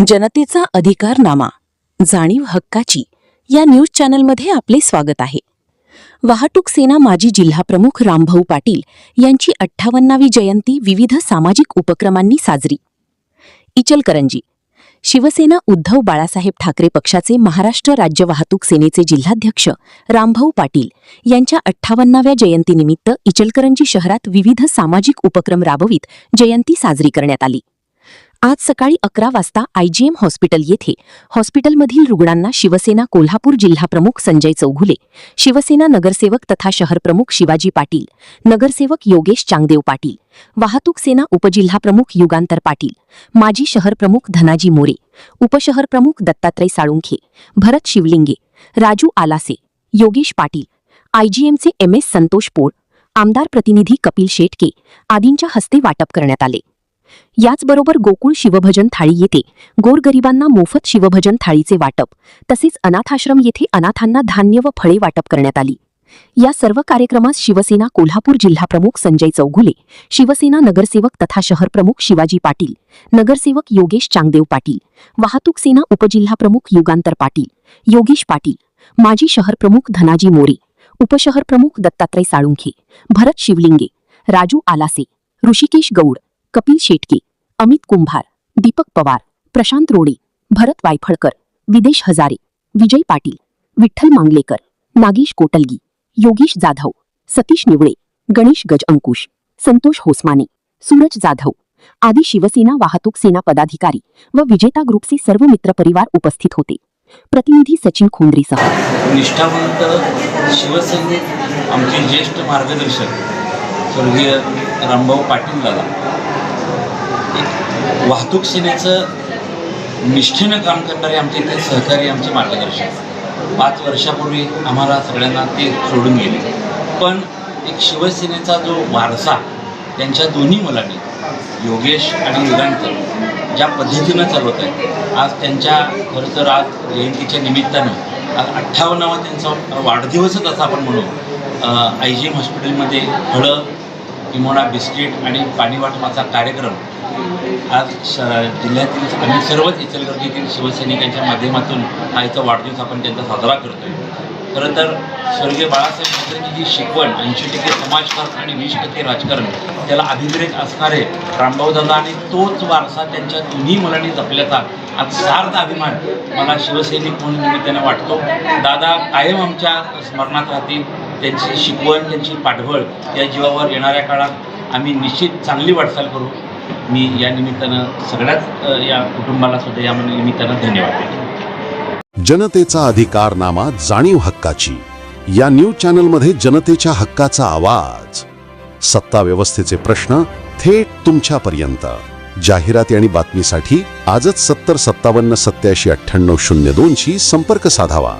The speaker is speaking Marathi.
जनतेचा अधिकारनामा, जाणीव हक्काची या न्यूज चॅनलमध्ये आपले स्वागत आहे. वाहतूक सेना माजी जिल्हाप्रमुख रामभाऊ पाटील यांची 58वी जयंती विविध सामाजिक उपक्रमांनी साजरी. इचलकरंजी शिवसेना उद्धव बाळासाहेब ठाकरे पक्षाचे महाराष्ट्र राज्य वाहतूक सेनेचे जिल्हाध्यक्ष रामभाऊ पाटील यांच्या 58व्या जयंतीनिमित्त इचलकरंजी शहरात विविध सामाजिक उपक्रम राबवित जयंती साजरी करण्यात आली. आज सकाळी 11 वाजता IGM हॉस्पिटल येथे हॉस्पिटलमधील रुग्णांना शिवसेना कोल्हापूर जिल्हाप्रमुख संजय चौघुले, शिवसेना नगरसेवक तथा शहरप्रमुख शिवाजी पाटील, नगरसेवक योगेश चांगदेव पाटील, वाहतूक सेना उपजिल्हाप्रमुख युगांतर पाटील, माजी शहरप्रमुख धनाजी मोरे, उपशहरप्रमुख दत्तात्रय साळुंखे, भरत शिवलिंगे, राजू आलासे, योगेश पाटील, IGMचे MS संतोष पोळ, आमदार प्रतिनिधी कपिल शेटके आदींच्या हस्ते वाटप करण्यात आले. याचबरोबर गोकुळ शिवभजन थाळी येथे गोरगरिबांना मोफत शिवभजन थाळीचे वाटप तसेच अनाथाश्रम येथे अनाथांना धान्य व फळे वाटप करण्यात आली. या सर्व कार्यक्रमास शिवसेना कोल्हापूर जिल्हाप्रमुख संजय चौघुले, शिवसेना नगरसेवक तथा शहरप्रमुख शिवाजी पाटील, नगरसेवक योगेश चांगदेव पाटील, वाहतूक सेना उपजिल्हाप्रमुख युगांतर पाटील, योगेश पाटील, माजी शहरप्रमुख धनाजी मोरे, उपशहरप्रमुख दत्तात्रय साळुंखे, भरत शिवलिंगे, राजू आलासे, ऋषिकेश गौड, कपिल शेटके, अमित कुंभार, दीपक पवार, प्रशांत रोडे, भरत वायफळकर, विदेश हजारे, विजय पाटील, विठ्ठल मांगलेकर, नागेश कोटलगी, योगेश जाधव, सतीश निवळे, गणेश गजअंकुश, संतोष होसमाने, सूरज जाधव आदी शिवसेना वाहतूक सेना पदाधिकारी व विजेता ग्रुपचे सर्व मित्रपरिवार उपस्थित होते. प्रतिनिधी सचिन खोंद्रेसह निष्ठावंत शिवसैनिक आमचे ज्येष्ठ मार्गदर्शक स्वर्गीय रामभाऊ पाटील दादा वाहतूक सेनेचं निष्ठेनं काम करणारे आमचे ते सहकारी, आमचे मार्गदर्शक 5 वर्षापूर्वी आम्हाला सगळ्यांना ते सोडून गेले. पण एक शिवसेनेचा जो वारसा त्यांच्या दोन्ही मुलांनी योगेश आणि युगांतर ज्या पद्धतीनं चालवत आहे, आज त्यांच्या खरं तर आज जयंतीच्या निमित्तानं आज 58वा त्यांचा वाढदिवसच असा आपण म्हणू. IGM हॉस्पिटलमध्ये फळं, किमोना, बिस्किट आणि पाणी वाटपाचा कार्यक्रम आज जिल्ह्यातील आम्ही सर्वच इचलकरंजीतील शिवसैनिकांच्या माध्यमातून हा इथं वाढदिवस आपण त्यांचा साजरा करतो आहे. खरं तर स्वर्गीय बाळासाहेब ठाकरेंची जी शिकवण 80% समाजकारण आणि 20% राजकारण त्याला अभिप्रेत असणारे रामभाऊ दादा आणि तोच वारसा त्यांच्या दोन्ही मुलांनी जपल्याचा आज सार्थ अभिमान मला शिवसैनिक म्हणून निमित्तानं वाटतो. दादा कायम आमच्या स्मरणात राहतील. त्यांची शिकवण, त्यांची पाठबळ या जीवावर येणाऱ्या काळात आम्ही निश्चित चांगली वाटचाल करू. मी या निमित्तानं सगळ्याच या कुटुंबाला सुद्धा या निमित्तानं धन्यवाद देतो. जनतेचा अधिकारनामा, जाणीव हक्काची या न्यूज चॅनलमध्ये जनतेच्या हक्काचा आवाज. सत्ता व्यवस्थेचे प्रश्न थेट तुमच्यापर्यंत. जाहिराती आणि बातमीसाठी आजच 70 57 87 98 02 शी संपर्क साधावा.